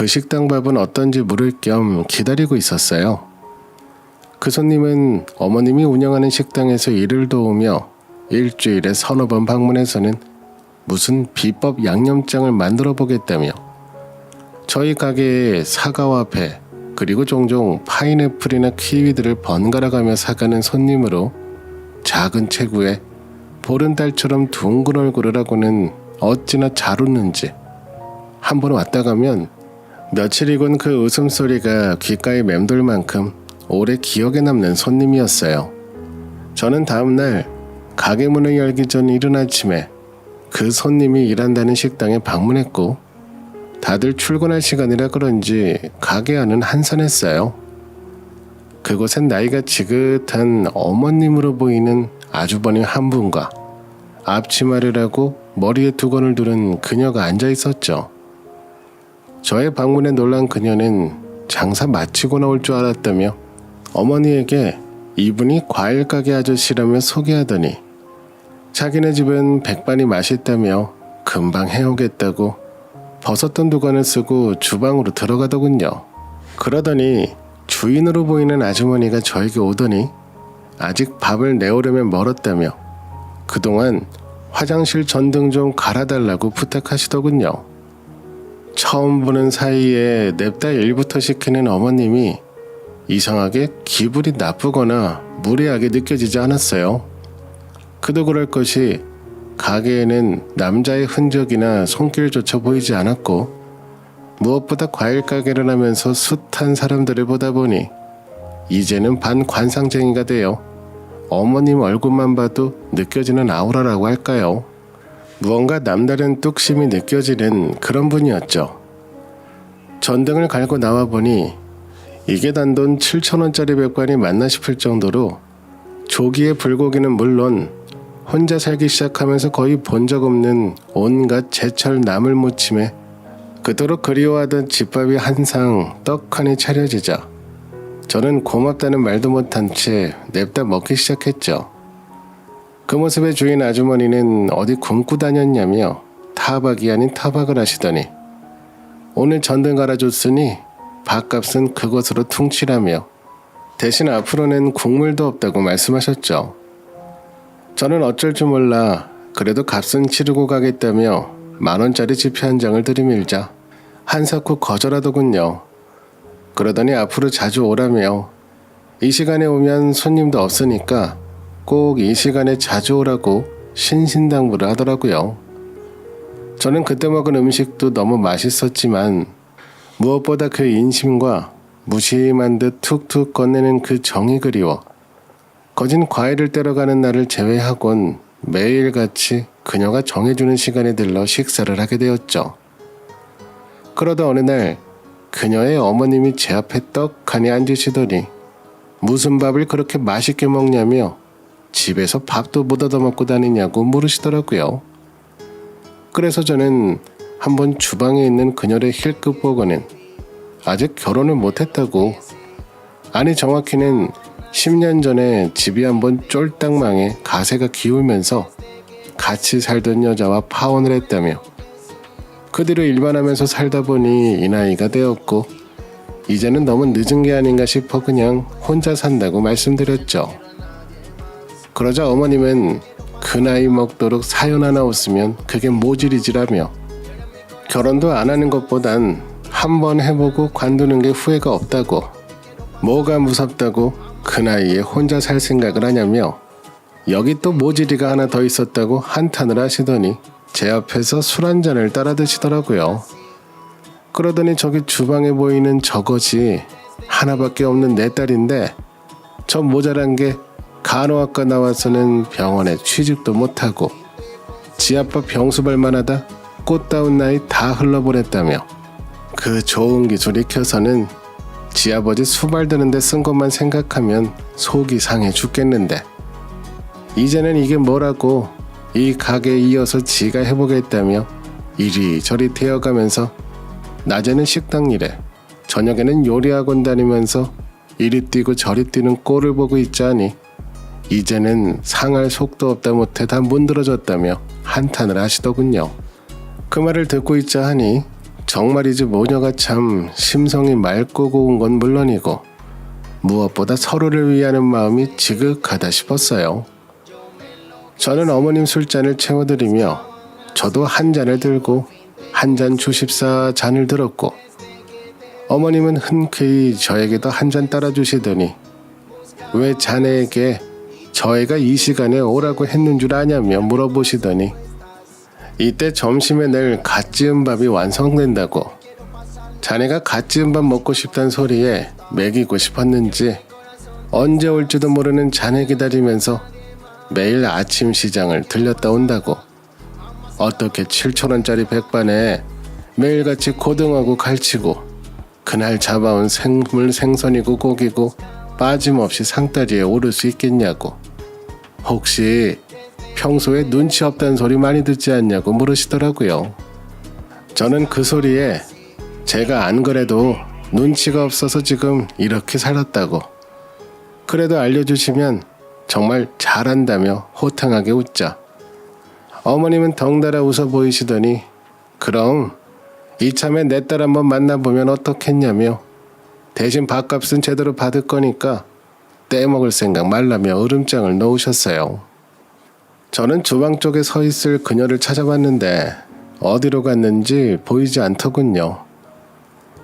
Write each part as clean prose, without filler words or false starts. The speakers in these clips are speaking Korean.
그 식당 밥은 어떤지 물을 겸 기다리고 있었어요. 그 손님은 어머님이 운영하는 식당에서 일을 도우며 일주일에 서너 번 방문해서는 무슨 비법 양념장을 만들어 보겠다며 저희 가게에 사과와 배 그리고 종종 파인애플이나 키위들을 번갈아 가며 사가는 손님으로 작은 체구에 보름달처럼 둥근 얼굴을 하고는 어찌나 잘 웃는지 한 번 왔다 가면 며칠이곤 그 웃음소리가 귓가에 맴돌 만큼 오래 기억에 남는 손님이었어요. 저는 다음날 가게 문을 열기 전 이른 아침에 그 손님이 일한다는 식당에 방문했고 다들 출근할 시간이라 그런지 가게 안은 한산했어요. 그곳엔 나이가 지긋한 어머님으로 보이는 아주버님 한 분과 앞치마를 하고 머리에 두건을 두른 그녀가 앉아 있었죠. 저의 방문에 놀란 그녀는 장사 마치고 나올 줄 알았다며 어머니에게 이분이 과일 가게 아저씨라며 소개하더니 자기네 집은 백반이 맛있다며 금방 해오겠다고 벗었던 두건을 쓰고 주방으로 들어가더군요. 그러더니 주인으로 보이는 아주머니가 저에게 오더니 아직 밥을 내오려면 멀었다며 그동안 화장실 전등 좀 갈아달라고 부탁하시더군요. 처음 보는 사이에 냅다 일부터 시키는 어머님이 이상하게 기분이 나쁘거나 무례하게 느껴지지 않았어요. 그도 그럴 것이 가게에는 남자의 흔적이나 손길조차 보이지 않았고 무엇보다 과일 가게를 하면서 숱한 사람들을 보다 보니 이제는 반관상쟁이가 되어 어머님 얼굴만 봐도 느껴지는 아우라라고 할까요? 무언가 남다른 뚝심이 느껴지는 그런 분이었죠. 전등을 갈고 나와보니 이게 단돈 7,000원짜리 백반이 맞나 싶을 정도로 조기의 불고기는 물론 혼자 살기 시작하면서 거의 본 적 없는 온갖 제철 나물 무침에 그토록 그리워하던 집밥이 한 상 떡하니 차려지자 저는 고맙다는 말도 못한 채 냅다 먹기 시작했죠. 그 모습에 주인 아주머니는 어디 굶고 다녔냐며 타박이 아닌 타박을 하시더니 오늘 전등 갈아줬으니 밥값은 그것으로 퉁치라며 대신 앞으로는 국물도 없다고 말씀하셨죠. 저는 어쩔 줄 몰라 그래도 값은 치르고 가겠다며 10,000원짜리 지폐 한 장을 들이밀자 한사코 거절하더군요. 그러더니 앞으로 자주 오라며 이 시간에 오면 손님도 없으니까 꼭 이 시간에 자주 오라고 신신당부를 하더라고요. 저는 그때 먹은 음식도 너무 맛있었지만 무엇보다 그 인심과 무심한 듯 툭툭 건네는 그 정이 그리워 거진 과일을 때려가는 날을 제외하곤 매일같이 그녀가 정해주는 시간에 들러 식사를 하게 되었죠. 그러다 어느 날 그녀의 어머님이 제 앞에 떡하니 앉으시더니 무슨 밥을 그렇게 맛있게 먹냐며 집에서 밥도 못 얻어먹고 다니냐고 물으시더라고요. 그래서 저는 한번 주방에 있는 그녀의 힐끗 보고는 아직 결혼을 못했다고, 아니 정확히는 10년 전에 집이 한번 쫄딱 망해 가세가 기울면서 같이 살던 여자와 파혼을 했다며 그 뒤로 일반하면서 살다 보니 이 나이가 되었고 이제는 너무 늦은 게 아닌가 싶어 그냥 혼자 산다고 말씀드렸죠. 그러자 어머님은 그 나이 먹도록 사연 하나 없으면 그게 모질이지라며 결혼도 안 하는 것보단 한번 해보고 관두는 게 후회가 없다고, 뭐가 무섭다고 그 나이에 혼자 살 생각을 하냐며 여기 또 모질이가 하나 더 있었다고 한탄을 하시더니 제 앞에서 술 한 잔을 따라 드시더라고요. 그러더니 저기 주방에 보이는 저것이 하나밖에 없는 내 딸인데 저 모자란 게 간호학과 나와서는 병원에 취직도 못하고 지 아빠 병수발만 하다 꽃다운 나이 다 흘러보냈다며 그 좋은 기술 익혀서는 지 아버지 수발 드는데 쓴 것만 생각하면 속이 상해 죽겠는데 이제는 이게 뭐라고 이 가게에 이어서 지가 해보겠다며 이리저리 되어가면서 낮에는 식당 일에 저녁에는 요리학원 다니면서 이리 뛰고 저리 뛰는 꼴을 보고 있자니 이제는 상할 속도 없다 못해 다 문드러졌다며 한탄을 하시더군요. 그 말을 듣고 있자 하니 정말이지 모녀가 참 심성이 맑고 고운 건 물론이고 무엇보다 서로를 위하는 마음이 지극하다 싶었어요. 저는 어머님 술잔을 채워드리며 저도 한 잔을 들고 한 잔 주십사 잔을 들었고 어머님은 흔쾌히 저에게도 한 잔 따라주시더니 왜 자네에게 저 애가 이 시간에 오라고 했는 줄 아냐며 물어보시더니 이때 점심에 낼 갓 지은 밥이 완성된다고 자네가 갓 지은 밥 먹고 싶단 소리에 먹이고 싶었는지 언제 올지도 모르는 자네 기다리면서 매일 아침 시장을 들렸다 온다고 어떻게 7,000원짜리 백반에 매일같이 고등어고 갈치고 그날 잡아온 생물 생선이고 고기고 빠짐없이 상다리에 오를 수 있겠냐고 혹시 평소에 눈치 없다는 소리 많이 듣지 않냐고 물으시더라고요. 저는 그 소리에 제가 안 그래도 눈치가 없어서 지금 이렇게 살았다고 그래도 알려주시면 정말 잘한다며 호탕하게 웃자 어머님은 덩달아 웃어 보이시더니 그럼 이참에 내 딸 한번 만나보면 어떻겠냐며 대신 밥값은 제대로 받을 거니까 떼먹을 생각 말라며 으름장을 놓으셨어요. 저는 주방 쪽에 서 있을 그녀를 찾아봤는데 어디로 갔는지 보이지 않더군요.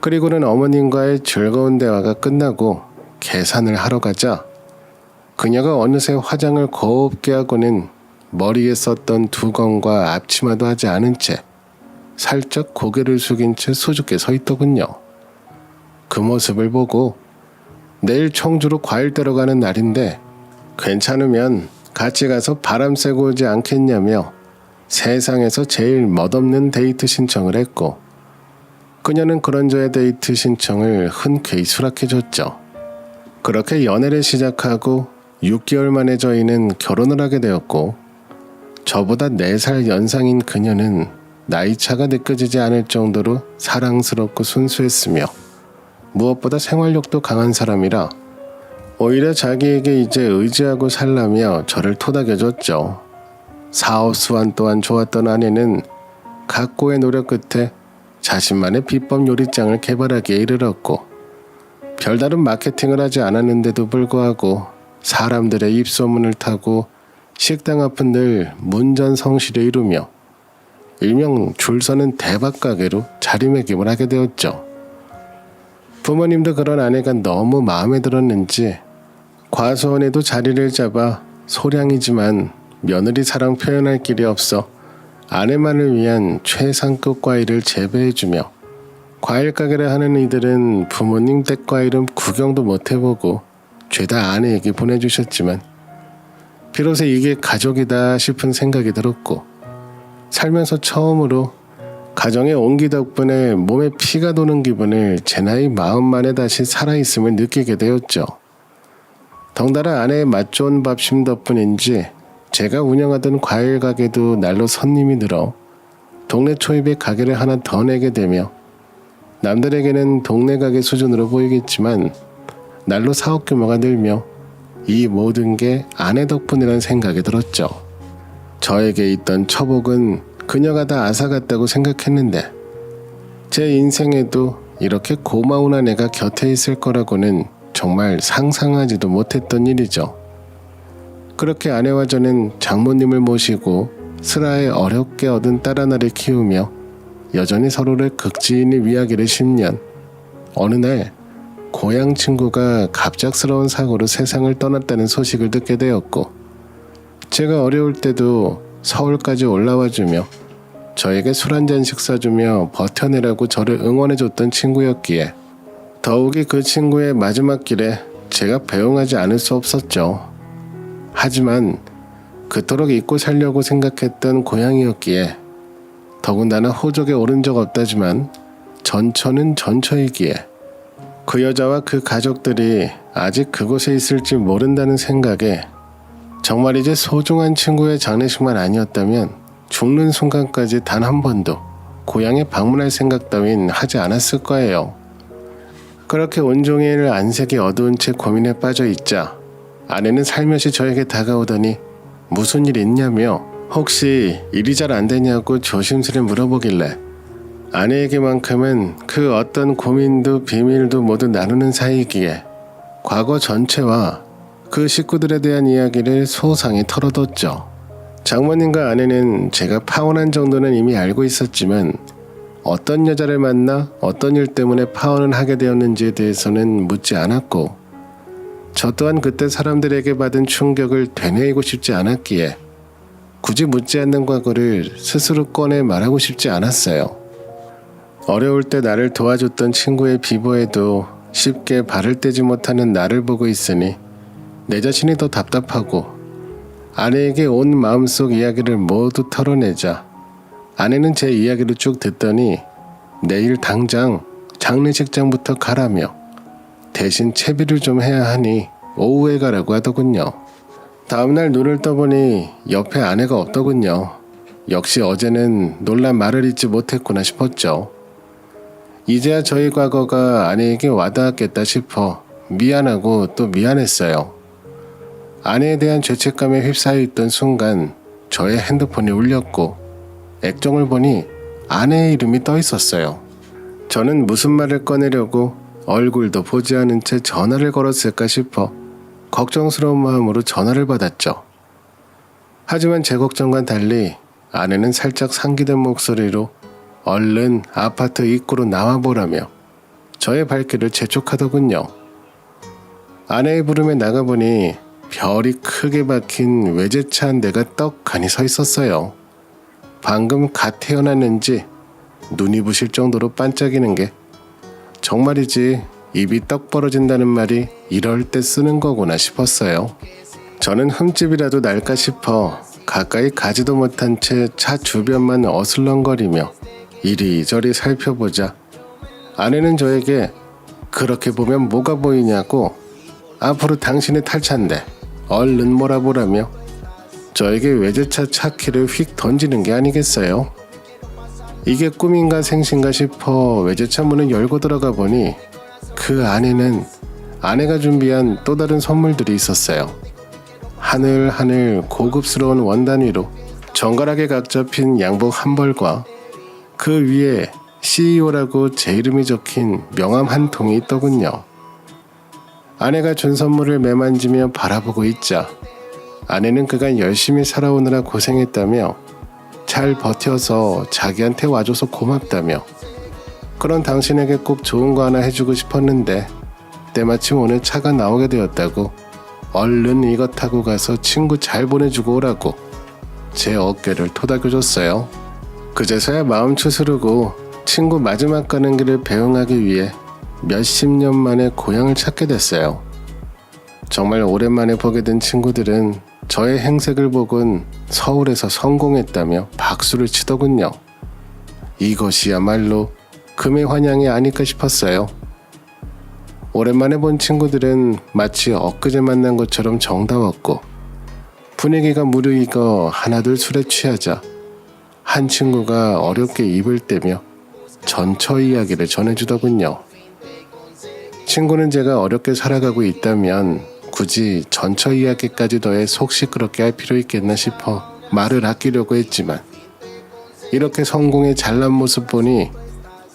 그리고는 어머님과의 즐거운 대화가 끝나고 계산을 하러 가자 그녀가 어느새 화장을 곱게 하고는 머리에 썼던 두건과 앞치마도 하지 않은 채 살짝 고개를 숙인 채 수줍게 서 있더군요. 그 모습을 보고 내일 청주로 과일 떼러 가는 날인데 괜찮으면 같이 가서 바람 쐬고 오지 않겠냐며 세상에서 제일 멋없는 데이트 신청을 했고 그녀는 그런 저의 데이트 신청을 흔쾌히 수락해줬죠. 그렇게 연애를 시작하고 6개월 만에 저희는 결혼을 하게 되었고 저보다 4살 연상인 그녀는 나이차가 느껴지지 않을 정도로 사랑스럽고 순수했으며 무엇보다 생활력도 강한 사람이라 오히려 자기에게 이제 의지하고 살라며 저를 토닥여줬죠. 사업 수완 또한 좋았던 아내는 각고의 노력 끝에 자신만의 비법 요리장을 개발하기에 이르렀고 별다른 마케팅을 하지 않았는데도 불구하고 사람들의 입소문을 타고 식당 앞은 늘 문전성시를 이루며 일명 줄서는 대박가게로 자리매김을 하게 되었죠. 부모님도 그런 아내가 너무 마음에 들었는지 과수원에도 자리를 잡아 소량이지만 며느리 사랑 표현할 길이 없어 아내만을 위한 최상급 과일을 재배해주며 과일 가게를 하는 이들은 부모님 댁 과일은 구경도 못해보고 죄다 아내에게 보내주셨지만 비로소 이게 가족이다 싶은 생각이 들었고 살면서 처음으로 가정의 온기 덕분에 몸에 피가 도는 기분을 제 나이 40만에 다시 살아있음을 느끼게 되었죠. 덩달아 아내의 맛 좋은 밥심 덕분인지 제가 운영하던 과일 가게도 날로 손님이 늘어 동네 초입에 가게를 하나 더 내게 되며 남들에게는 동네 가게 수준으로 보이겠지만 날로 사업 규모가 늘며 이 모든 게 아내 덕분이라는 생각이 들었죠. 저에게 있던 처복은 그녀가 다 앗아갔다고 생각했는데 제 인생에도 이렇게 고마운 아내가 곁에 있을 거라고는 정말 상상하지도 못했던 일이죠. 그렇게 아내와 저는 장모님을 모시고 슬하에 어렵게 얻은 딸 하나를 키우며 여전히 서로를 극진히 위하기를 10년 어느 날 고향 친구가 갑작스러운 사고로 세상을 떠났다는 소식을 듣게 되었고 제가 어려울 때도 서울까지 올라와주며 저에게 술 한 잔씩 사주며 버텨내라고 저를 응원해줬던 친구였기에 더욱이 그 친구의 마지막 길에 제가 배웅하지 않을 수 없었죠. 하지만 그토록 잊고 살려고 생각했던 고향이었기에 더군다나 호적에 오른 적 없다지만 전처는 전처이기에 그 여자와 그 가족들이 아직 그곳에 있을지 모른다는 생각에 정말 이제 소중한 친구의 장례식만 아니었다면 죽는 순간까지 단 한 번도 고향에 방문할 생각 따윈 하지 않았을 거예요. 그렇게 온종일 안색이 어두운 채 고민에 빠져 있자 아내는 살며시 저에게 다가오더니 무슨 일 있냐며 혹시 일이 잘 안 되냐고 조심스레 물어보길래 아내에게만큼은 그 어떤 고민도 비밀도 모두 나누는 사이이기에 과거 전체와 그 식구들에 대한 이야기를 소상히 털어뒀죠. 장모님과 아내는 제가 파혼한 정도는 이미 알고 있었지만 어떤 여자를 만나 어떤 일 때문에 파혼을 하게 되었는지에 대해서는 묻지 않았고, 저 또한 그때 사람들에게 받은 충격을 되뇌이고 싶지 않았기에 굳이 묻지 않는 과거를 스스로 꺼내 말하고 싶지 않았어요. 어려울 때 나를 도와줬던 친구의 비보에도 쉽게 발을 떼지 못하는 나를 보고 있으니 내 자신이 더 답답하고, 아내에게 온 마음속 이야기를 모두 털어내자 아내는 제 이야기를 쭉 듣더니 내일 당장 장례식장부터 가라며 대신 채비를 좀 해야 하니 오후에 가라고 하더군요. 다음날 눈을 떠보니 옆에 아내가 없더군요. 역시 어제는 놀란 말을 잊지 못했구나 싶었죠. 이제야 저희 과거가 아내에게 와닿았겠다 싶어 미안하고 또 미안했어요. 아내에 대한 죄책감에 휩싸여 있던 순간 저의 핸드폰이 울렸고 액정을 보니 아내의 이름이 떠 있었어요. 저는 무슨 말을 꺼내려고 얼굴도 보지 않은 채 전화를 걸었을까 싶어 걱정스러운 마음으로 전화를 받았죠. 하지만 제 걱정과는 달리 아내는 살짝 상기된 목소리로 얼른 아파트 입구로 나와보라며 저의 발길을 재촉하더군요. 아내의 부름에 나가보니 별이 크게 박힌 외제차 한 대가 떡하니 서 있었어요. 방금 갓 태어났는지 눈이 부실 정도로 반짝이는 게, 정말이지 입이 떡 벌어진다는 말이 이럴 때 쓰는 거구나 싶었어요. 저는 흠집이라도 날까 싶어 가까이 가지도 못한 채 차 주변만 어슬렁거리며 이리저리 살펴보자 아내는 저에게 그렇게 보면 뭐가 보이냐고 앞으로 당신의 탈차인데 얼른 몰아보라며 저에게 외제차 차키를 휙 던지는 게 아니겠어요? 이게 꿈인가 생신가 싶어 외제차 문을 열고 들어가 보니 그 안에는 아내가 준비한 또 다른 선물들이 있었어요. 하늘하늘 고급스러운 원단 위로 정갈하게 각 잡힌 양복 한 벌과 그 위에 CEO라고 제 이름이 적힌 명함 한 통이 있더군요. 아내가 준 선물을 매만지며 바라보고 있자 아내는 그간 열심히 살아오느라 고생했다며 잘 버텨서 자기한테 와줘서 고맙다며 그런 당신에게 꼭 좋은 거 하나 해주고 싶었는데 때마침 오늘 차가 나오게 되었다고 얼른 이거 타고 가서 친구 잘 보내주고 오라고 제 어깨를 토닥여줬어요. 그제서야 마음 추스르고 친구 마지막 가는 길을 배웅하기 위해 몇십 년 만에 고향을 찾게 됐어요. 정말 오랜만에 보게 된 친구들은 저의 행색을 보곤 서울에서 성공했다며 박수를 치더군요. 이것이야말로 금의 환영이 아닐까 싶었어요. 오랜만에 본 친구들은 마치 엊그제 만난 것처럼 정다웠고 분위기가 무르익어 하나둘 술에 취하자 한 친구가 어렵게 입을 떼며 전처 이야기를 전해주더군요. 친구는 제가 어렵게 살아가고 있다면 굳이 전처 이야기까지 더해 속 시끄럽게 할 필요 있겠나 싶어 말을 아끼려고 했지만 이렇게 성공의 잘난 모습 보니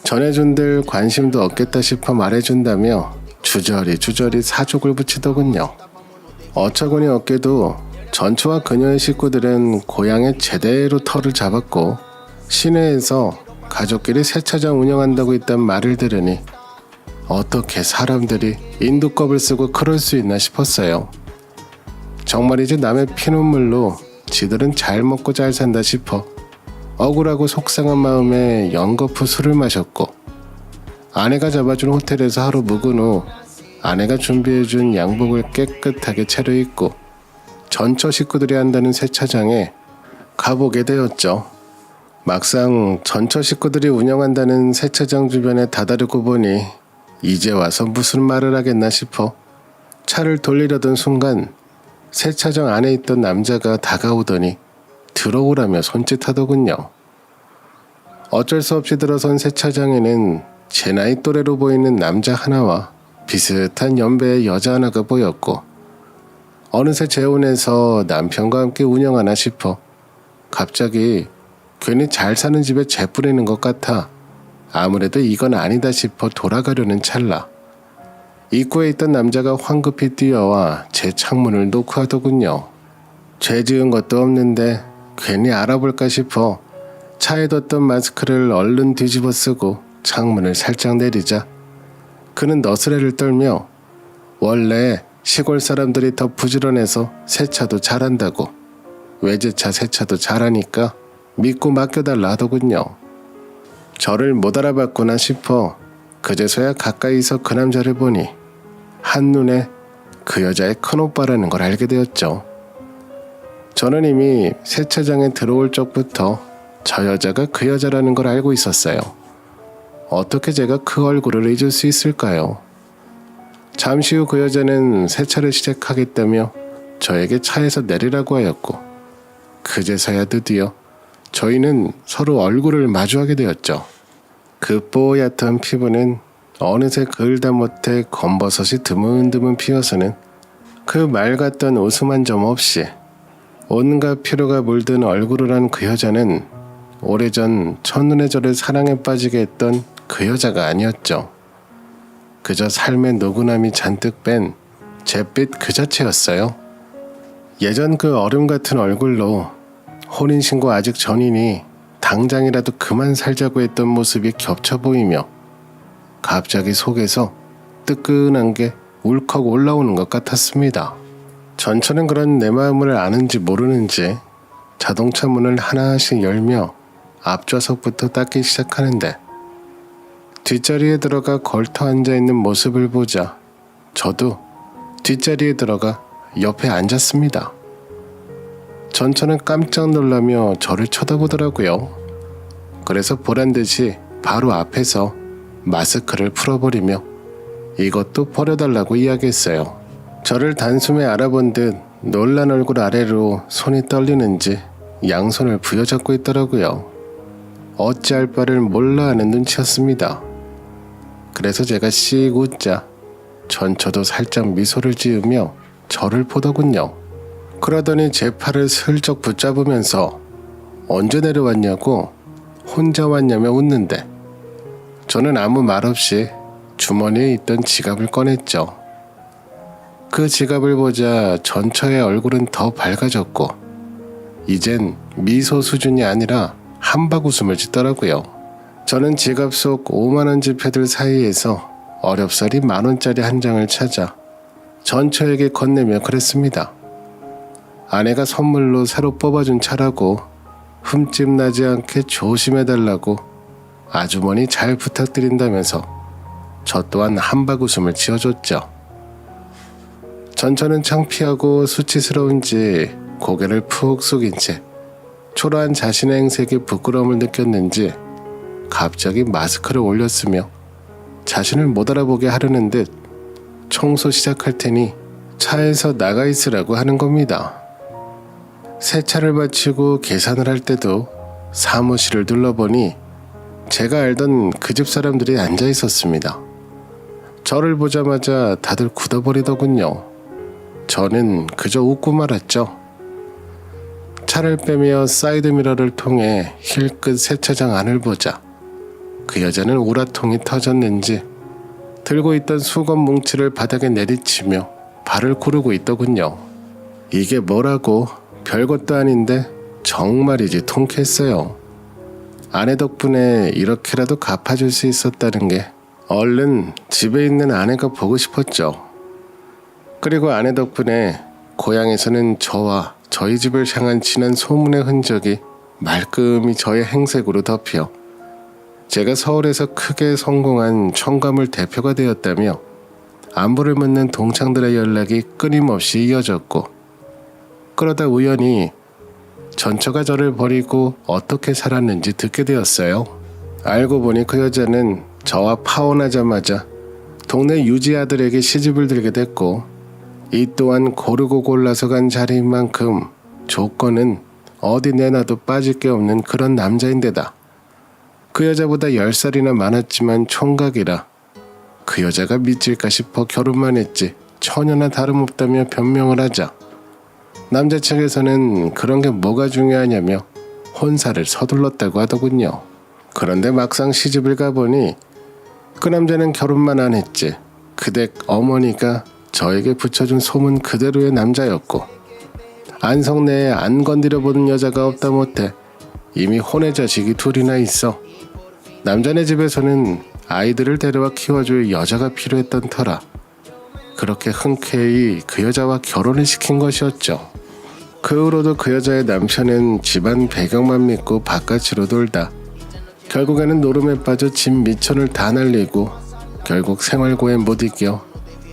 전해준들 관심도 없겠다 싶어 말해준다며 주저리 사족을 붙이더군요. 어처구니 없게도 전처와 그녀의 식구들은 고향에 제대로 터를 잡았고 시내에서 가족끼리 세차장 운영한다고 했단 말을 들으니 어떻게 사람들이 인두껍을 쓰고 그럴 수 있나 싶었어요. 정말이지 남의 피눈물로 지들은 잘 먹고 잘 산다 싶어 억울하고 속상한 마음에 연거푸 술을 마셨고 아내가 잡아준 호텔에서 하루 묵은 후 아내가 준비해준 양복을 깨끗하게 차려입고 전처 식구들이 한다는 세차장에 가보게 되었죠. 막상 전처 식구들이 운영한다는 세차장 주변에 다다르고 보니 이제 와서 무슨 말을 하겠나 싶어 차를 돌리려던 순간 세차장 안에 있던 남자가 다가오더니 들어오라며 손짓하더군요. 어쩔 수 없이 들어선 세차장에는 제 나이 또래로 보이는 남자 하나와 비슷한 연배의 여자 하나가 보였고 어느새 재혼해서 남편과 함께 운영하나 싶어 갑자기 괜히 잘 사는 집에 재 뿌리는 것 같아 아무래도 이건 아니다 싶어 돌아가려는 찰나 입구에 있던 남자가 황급히 뛰어와 제 창문을 놓고 하더군요. 죄 지은 것도 없는데 괜히 알아볼까 싶어 차에 뒀던 마스크를 얼른 뒤집어 쓰고 창문을 살짝 내리자 그는 너스레를 떨며 원래 시골 사람들이 더 부지런해서 세차도 잘한다고 외제차 세차도 잘하니까 믿고 맡겨달라 하더군요. 저를 못 알아봤구나 싶어 그제서야 가까이서 그 남자를 보니 한눈에 그 여자의 큰오빠라는 걸 알게 되었죠. 저는 이미 세차장에 들어올 적부터 저 여자가 그 여자라는 걸 알고 있었어요. 어떻게 제가 그 얼굴을 잊을 수 있을까요? 잠시 후 그 여자는 세차를 시작하겠다며 저에게 차에서 내리라고 하였고 그제서야 드디어 저희는 서로 얼굴을 마주하게 되었죠. 그 뽀얗던 피부는 어느새 그을다 못해 검버섯이 드문드문 피어서는 그 맑았던 웃음 한 점 없이 온갖 피로가 물든 얼굴을 한 그 여자는 오래전 첫눈에 저를 사랑에 빠지게 했던 그 여자가 아니었죠. 그저 삶의 노곤함이 잔뜩 뺀 잿빛 그 자체였어요. 예전 그 얼음 같은 얼굴로 혼인신고 아직 전이니 당장이라도 그만 살자고 했던 모습이 겹쳐 보이며 갑자기 속에서 뜨끈한 게 울컥 올라오는 것 같았습니다. 전처는 그런 내 마음을 아는지 모르는지 자동차 문을 하나씩 열며 앞좌석부터 닦기 시작하는데 뒷자리에 들어가 걸터 앉아있는 모습을 보자 저도 뒷자리에 들어가 옆에 앉았습니다. 전처는 깜짝 놀라며 저를 쳐다보더라고요. 그래서 보란듯이 바로 앞에서 마스크를 풀어버리며 이것도 버려달라고 이야기했어요. 저를 단숨에 알아본 듯 놀란 얼굴 아래로 손이 떨리는지 양손을 부여잡고 있더라고요. 어찌할 바를 몰라 하는 눈치였습니다. 그래서 제가 씩 웃자 전처도 살짝 미소를 지으며 저를 보더군요. 그러더니 제 팔을 슬쩍 붙잡으면서 언제 내려왔냐고 혼자 왔냐며 웃는데 저는 아무 말 없이 주머니에 있던 지갑을 꺼냈죠. 그 지갑을 보자 전처의 얼굴은 더 밝아졌고 이젠 미소 수준이 아니라 한박 웃음을 짓더라고요. 저는 지갑 속 5만원 지폐들 사이에서 어렵사리 만원짜리 한 장을 찾아 전처에게 건네며 그랬습니다. 아내가 선물로 새로 뽑아준 차라고 흠집 나지 않게 조심해달라고 아주머니 잘 부탁드린다면서 저 또한 한박 웃음을 지어줬죠. 전처는 창피하고 수치스러운지 고개를 푹 숙인 채 초라한 자신의 행색에 부끄러움을 느꼈는지 갑자기 마스크를 올렸으며 자신을 못 알아보게 하려는 듯 청소 시작할 테니 차에서 나가 있으라고 하는 겁니다. 세차를 마치고 계산을 할 때도 사무실을 둘러보니 제가 알던 그 집 사람들이 앉아 있었습니다. 저를 보자마자 다들 굳어버리더군요. 저는 그저 웃고 말았죠. 차를 빼며 사이드미러를 통해 힐끗 세차장 안을 보자 그 여자는 우라통이 터졌는지 들고 있던 수건 뭉치를 바닥에 내리치며 발을 구르고 있더군요. 이게 뭐라고 별것도 아닌데 정말이지 통쾌했어요. 아내 덕분에 이렇게라도 갚아줄 수 있었다는 게 얼른 집에 있는 아내가 보고 싶었죠. 그리고 아내 덕분에 고향에서는 저와 저희 집을 향한 진한 소문의 흔적이 말끔히 저의 행색으로 덮여 제가 서울에서 크게 성공한 청가물 대표가 되었다며 안부를 묻는 동창들의 연락이 끊임없이 이어졌고 그러다 우연히 전처가 저를 버리고 어떻게 살았는지 듣게 되었어요. 알고 보니 그 여자는 저와 파혼하자마자 동네 유지 아들에게 시집을 들게 됐고 이 또한 고르고 골라서 간 자리인 만큼 조건은 어디 내놔도 빠질 게 없는 그런 남자인데다 그 여자보다 10살이나 많았지만 총각이라 그 여자가 미칠까 싶어 결혼만 했지 처녀나 다름없다며 변명을 하자 남자 측에서는 그런 게 뭐가 중요하냐며 혼사를 서둘렀다고 하더군요. 그런데 막상 시집을 가보니 그 남자는 결혼만 안 했지 그댁 어머니가 저에게 붙여준 소문 그대로의 남자였고 안성 내에 안 건드려보는 여자가 없다 못해 이미 혼의 자식이 둘이나 있어 남자네 집에서는 아이들을 데려와 키워줄 여자가 필요했던 터라 그렇게 흔쾌히 그 여자와 결혼을 시킨 것이었죠. 그 후로도 그 여자의 남편은 집안 배경만 믿고 바깥으로 돌다 결국에는 노름에 빠져 집 미천을 다 날리고 결국 생활고에 못 이겨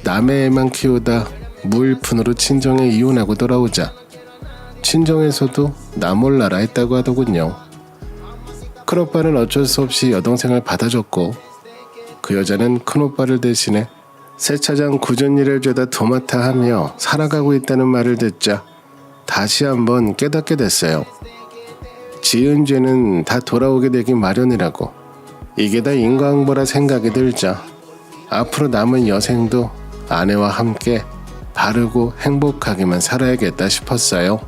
남의 애만 키우다 무일푼으로 친정에 이혼하고 돌아오자 친정에서도 나 몰라라 했다고 하더군요. 큰오빠는 어쩔 수 없이 여동생을 받아줬고 그 여자는 큰오빠를 대신해 세차장 굳은 일을 죄다 도맡아 하며 살아가고 있다는 말을 듣자 다시 한번 깨닫게 됐어요. 지은 죄는 다 돌아오게 되기 마련이라고. 이게 다 인과응보라 생각이 들자 앞으로 남은 여생도 아내와 함께 바르고 행복하게만 살아야겠다 싶었어요.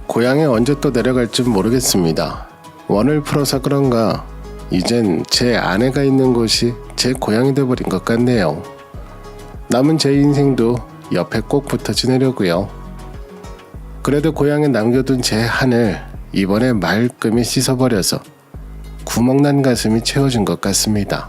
고향에 언제 또 내려갈지 모르겠습니다. 원을 풀어서 그런가 이젠 제 아내가 있는 곳이 제 고향이 돼버린 것 같네요. 남은 제 인생도 옆에 꼭 붙어 지내려고요. 그래도 고향에 남겨둔 제 한을 이번에 말끔히 씻어버려서 구멍난 가슴이 채워진 것 같습니다.